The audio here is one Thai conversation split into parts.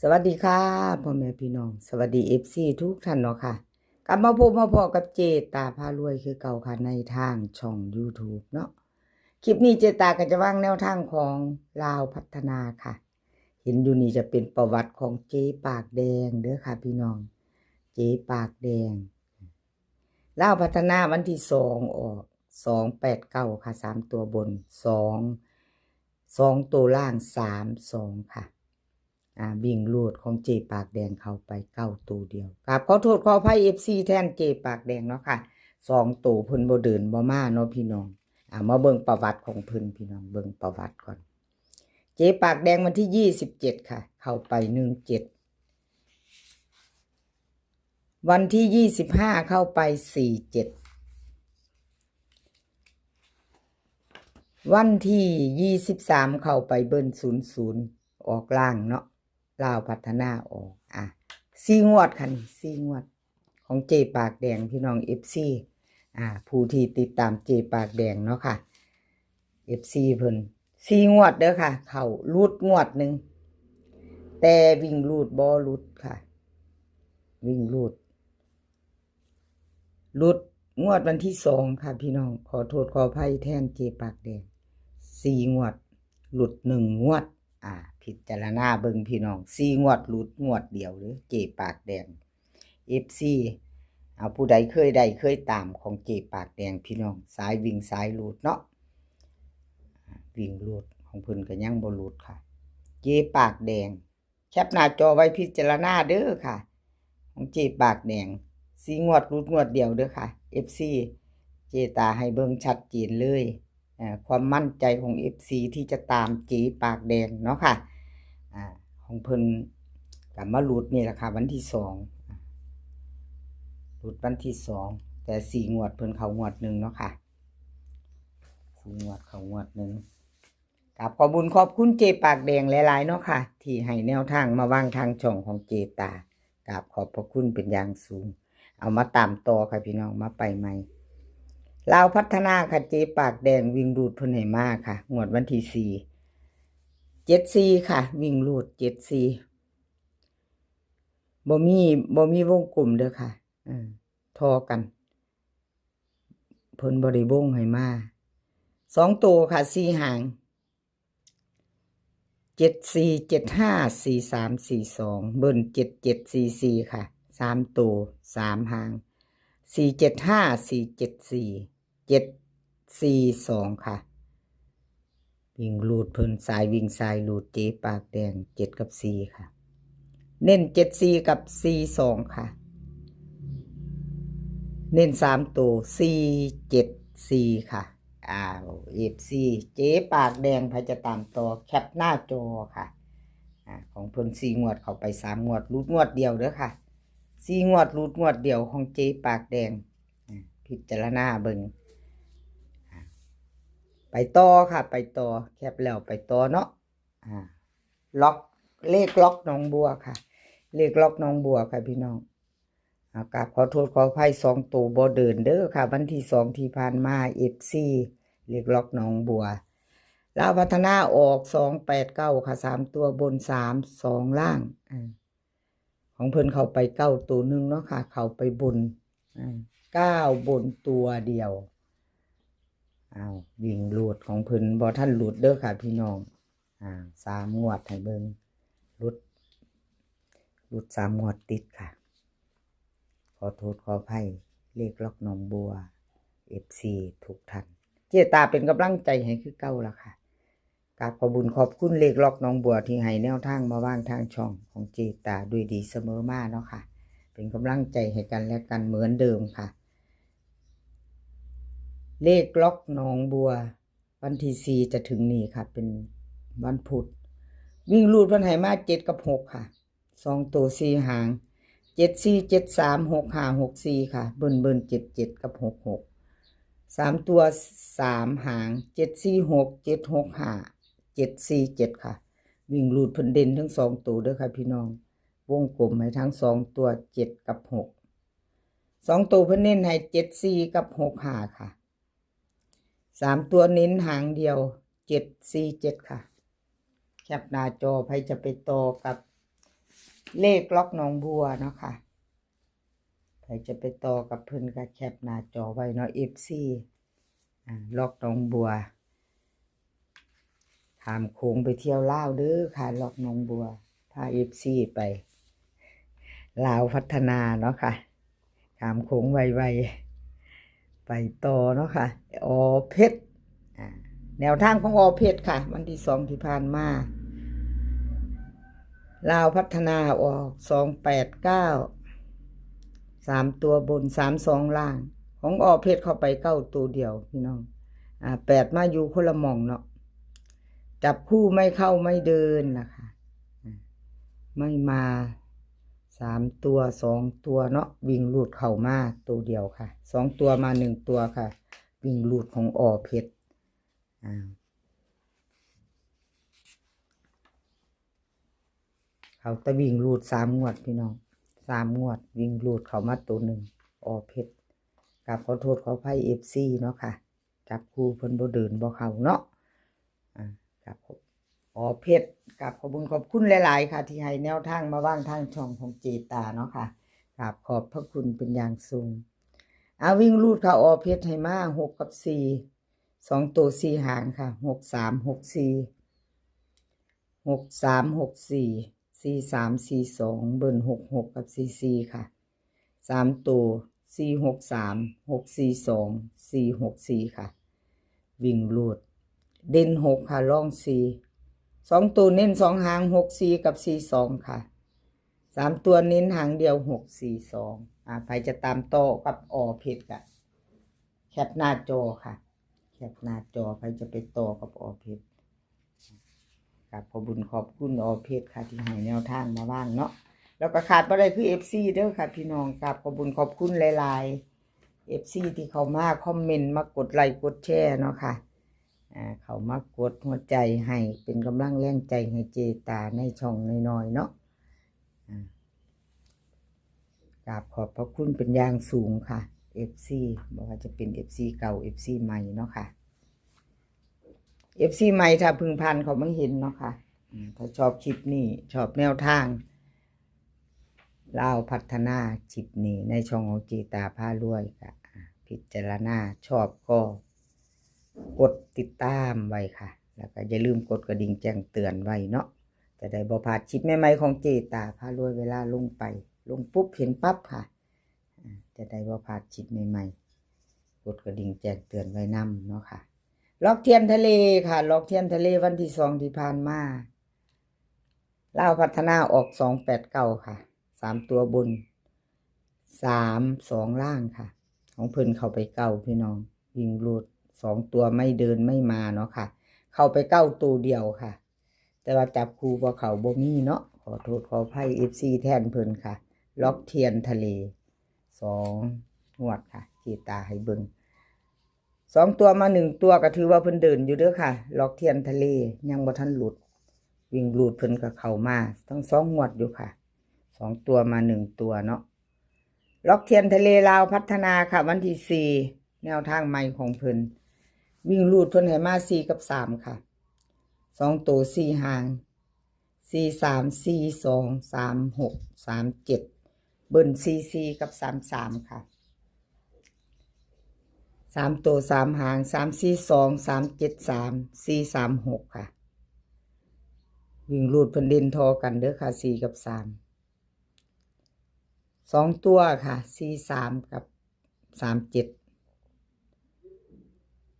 สวัสดีค่ะพ่อแม่พี่น้องสวัสดีFCทุกท่านเนาะค่ะกลับมาพบมาพอกับเจตาพารวยคือเก่าค่ะในทางช่อง YouTube เนาะคลิปนี้เจตาก็จะวางแนวทางของลาวพัฒนาค่ะเห็นอยู่นี่จะเป็นประวัติของเจปากแดงเด้อค่ะพี่น้องเจปากแดงลาวพัฒนาวันที่2ออก289ค่ะ3ตัวบน2ตัวล่าง32ค่ะวิ่งลูดของเจปากแดงเข้าไป9ตัวเดียวกับขอโทษขออภัย FC แทนเจปากแดงเนาะค่ะ2ตัวเพิ่นบ่เดินบ่มาเนาะพี่น้องมาเบิ่งประวัติของเพิ่นพี่น้องเบิ่งประวัติก่อนเจปากแดงวันที่27ค่ะเข้าไป17วันที่25เข้าไป47วันที่23เข้าไปเบิ้ล00ออกล่างเนาะลาวพัฒนาออก4 งวดค่ะนี่4 งวดของเจปากแดงพี่น้อง FC ผู้ที่ติดตามเจปากแดงเนาะค่ะ FC เพิ่น4 งวดเด้อค่ะเข้ารูดงวดหนึ่งแต่วิ่งรูดบ่รูดค่ะวิ่งรูดงวดวันที่2ค่ะพี่น้องขอโทษขออภัยแทนเจปากแดง4 งวดหลุด1 งวดพิจารณาเบิ่งพี่น้อง4 งวดหลุดงวดเดียวหรือเจปากแดง FC ผู้ใดเคยตามของเจปากแดงพี่น้องสายวิ่งสายหลุดเนาะวิ่งหลุดของเพิ่นก็ยังบ่หลุดค่ะเจปากแดงแคปหน้าจอไว้พิจารณาเด้อค่ะของเจปากแดง4 งวดหลุดงวดเดียวเด้อค่ะ FC เจตาให้เบิ่งชัดเจนเลยความมั่นใจของ FC ที่จะตามเจปากแดงเนาะค่ะของเพิ่นก็มาหลุดนี่แหละค่ะวันที่2หลุดวันที่2แต่4 งวดเพิ่นเข้างวด1เนาะค่ะ4 งวดเข้างวด1กับขอบุญขอบคุณเจปากแดงหลายๆเนาะค่ะที่ให้แนวทางมาวางทางช่องของเจตากับขอบพระคุณเป็นอย่างสูงเอามาตามต่อค่ะพี่น้องมาไปใหม่ลาวพัฒนาค่ะเจปากแดงวิ่งรูดเพิ่นให้มาค่ะงวดวันที่4 74ค่ะวิ่งรูด74บ่มีวงกลมเด้อค่ะทอกันเพิ่นบ่ได้วงให้มา2ตัวค่ะ4 หาง74754342เบิ้ล7744ค่ะ3ตัว3 หาง47547442ค่ะวิ่งลูดเพิ่นสายวิ่งสายลูดเจปากแดง7กับ4ค่ะเน้น74กับ42ค่ะเน้น3ตัว474ค่ะFC เจ๊ปากแดงพาจะตามต่อแคปหน้าจอค่ะของเพิ่น4 งวดเข้าไป3 งวดรูดงวดเดียวเด้อค่ะ4 งวดรูดงวดเดียวของเจ๊ปากแดงพิจารณาเบิ่งไปต่อค่ะไปต่อแคปแล้วไปต่อเนาะล็อกเลขล็อกหนองบัวค่ะเลขล็อกหนองบัวค่ะพี่น้องกราบขอโทษขออภัย2ตัวบ่เดินเด้อค่ะวันที่2ที่ผ่านมา FC เลขล็อกหนองบัวลาวพัฒนาออก289ค่ะ3ตัวบน32ล่างของเพิ่นเข้าไป9ตัวนึงเนาะค่ะเข้าไปบน9บนตัวเดียววิ่งหลุดของเพิ่นบ่ทันหลุดเด้อค่ะพี่น้อง3 งวดให้เบิ่งหลุด3 งวดติดค่ะขอโทษขออภัยเลขล็อกหนองบัว FC ทุกท่านเจตาเป็นกำลังใจให้คือเก่าล่ะค่ะกราบขอบุญขอบคุณเลขล็อกหนองบัวที่ให้แนวทางมาวางทางช่องของเจตาด้วยดีเสมอมาเนาะค่ะเป็นกำลังใจให้กันและกันเหมือนเดิมค่ะเลขล็อกหนองบัววันที่4จะถึงนี้ค่ะเป็นวันพุธวิ่งลูดเพิ่นให้มา7กับ6ค่ะ2ตัว4 หาง74736564ค่ะเบิ่น77กับ66 3ตัว3 หาง746765 747ค่ะวิ่งลูดเพิ่นเด่นทั้ง2ตัวเด้อค่ะพี่น้องวงกลมให้ทั้ง2ตัว7กับ6 2ตัวเพิ่นเน้นให้74กับ65ค่ะ3ตัวเน้นหางเดียว747ค่ะแคปหน้าจอใครจะไปต่อกับ เลขล็อกหนองบัวเนาะค่ะใครจะไปต่อกับเพิ่นก็แคปหน้าจอไว้เนาะ FC ล็อกหนองบัวข้ามโขงไปเที่ยวลาวเด้อค่ะล็อกหนองบัวพา FC ไปลาวพัฒนาเนาะค่ะข้ามโขงไวๆไปต่อเนาะค่ะอเพชรแนวทางของอเพชรค่ะวันที่2ที่ผ่านมาลาวพัฒนาออก289 3ตัวบน32ล่างของอเพชรเข้าไป9ตัวเดียวพี่น้อง8มาอยู่คนละหม่องเนาะจับคู่ไม่เข้าไม่เดินนะคะไม่มา3ตัว2ตัวเนาะวิ่งหลุดเข้ามาตัวเดียวค่ะ2ตัวมา1ตัวค่ะวิ่งหลุดของอเพชรเขาตะวิ่งหลุด3งวดพี่น้อง3งวดวิ่งหลุดเข้ามาตัวหนึ่งอเพชรกับขอโทษขออภัย FC เนาะค่ะจับคู่เพิ่นบ่เดินบ่เข้าเนาะครับเพชรกับขอบคุณหลายๆค่ะที่ให้แนวทางมาว่างทางช่องของเจตาเนาะค่ะครับขอบพระคุณเป็นอย่างสูงวิ่งรูดค่ะเพชรให้มา6กับ4 2ตัว4หางค่ะ6 3 6 4 6 3 6 4 4 3 4 2เบิ้ล6 6กับ4 4ค่ะ3ตัว4 6 3 6 4 2 4 6 4ค่ะวิ่งรูดเด่น6ค่ะร่อง4 2ตัวเน้น2หาง6 4กับ4 2ค่ะ3ตัวเน้นหางเดียว6 4 2ใครจะตามต่อกับเพชรกะแคปหน้าจอค่ะแคปหน้าจอใครจะไปต่อกับเพชรกับขอบคุณเพชรค่ะที่ให้แนวทางมาบ้างเนาะแล้วก็ขาดบ่ได้คือ FC เด้อค่ะพี่น้องกับขอบคุณหลายๆ FC ที่เขามาคอมเมนต์มากดไลค์กดแชร์เนาะค่ะเขามากดหัวใจให้เป็นกำลังแรงใจให้เจตาในช่องน้อยๆเนาะกราบขอบพระคุณเป็นอย่างสูงค่ะ FC บอกว่าจะเป็น FC เก่า FC ใหม่เนาะค่ะ FC ใหม่ถ้าพึงพันเขาไม่เห็นเนาะค่ะถ้าชอบคลิปนี้ชอบแนวทางลาวพัฒนาคลิปนี้ในช่องของเจตาพารวยค่ะพิจารณาชอบก็กดติดตามไว้ค่ะแล้วก็อย่าลืมกดกระดิ่งแจ้งเตือนไว้เนาะจะได้บ่พลาดคลิปใหม่ๆของเจตาพารวยเวลาลงปุ๊บเห็นปั๊บค่ะจะได้บ่พลาดคลิปใหม่ๆกดกระดิ่งแจ้งเตือนไว้นำเนาะค่ะล็อกเทียนทะเลค่ะล็อกเทียนทะเลวันที่2ที่ผ่านมาลาวพัฒนาออก289ค่ะ3ตัวบน3 2ล่างค่ะของเพิ่นเข้าไป9พี่น้องวิ่งรูด2ตัวไม่เดินไม่มาเนาะค่ะเข้าไป9ตัวเดียวค่ะแต่ว่าจับคู่บ่เข้าบ่มีเนาะขอโทษขออภัย FC แทนเพิ่นค่ะล็อกเทียนทะเล2งวดค่ะที่ตาให้เบิ่ง2ตัวมา1ตัวก็ถือว่าเพิ่นเดินอยู่เด้อค่ะล็อกเทียนทะเลยังบ่ทันหลุดวิ่งหลุดเพิ่นก็เข้ามาทั้ง2งวดอยู่ค่ะ2ตัวมา1ตัวเนาะล็อกเทียนทะเลลาวพัฒนาค่ะวันที่4แนวทางใหม่ของเพิ่นวิ่งลูดเพิ่นให้มา4กับ3ค่ะ2ตัว4หาง4 3 4 2 3 6 3 7เบิ้ล4กับ33ค่ะ3ตัว3หาง3 4 2 3 7 3 4 3 6ค่ะวิ่งลูดเพิ่นเด่นทอกันเด้อค่ะ4กับ3 2ตัวค่ะ4 3กับ3 7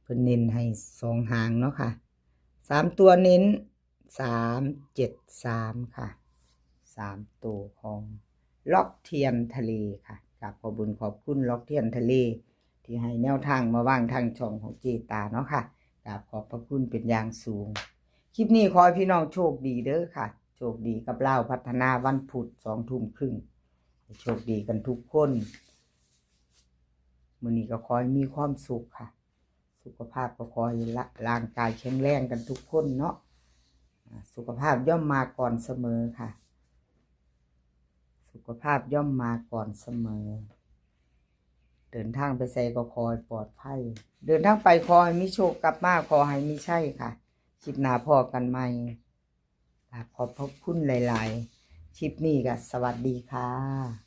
เพิ่นเน้นให้2หางเนาะค่ะ3ตัวเน้น3 7 3ค่ะ3ตัวของล็อกเทียนทะเลค่ะกับขอบคุณล็อกเทียนทะเลที่ให้แนวทางมาว่างทางช่องของเจตาเนาะค่ะกับขอบพระคุณเป็นอย่างสูงคลิปนี้ขอให้พี่น้องโชคดีเด้อค่ะโชคดีกับลาวพัฒนาวันพุธ2 ทุ่มครึ่งโชคดีกันทุกคนมื้อนี้ก็ขอให้มีความสุขค่ะสุขภาพก็ขอให้ร่างกายแข็งแรงกันทุกคนเนาะสุขภาพย่อมมาก่อนเสมอค่ะสุขภาพย่อมมาก่อนเสมอเดินทางไปไสก็ขอให้ปลอดภัยเดินทางไปขอให้มีโชคกลับมาขอให้มีชัยค่ะคลิปหน้าพอกันใหม่ขอบพระคุณหลายๆ คลิปนี้ก็สวัสดีค่ะ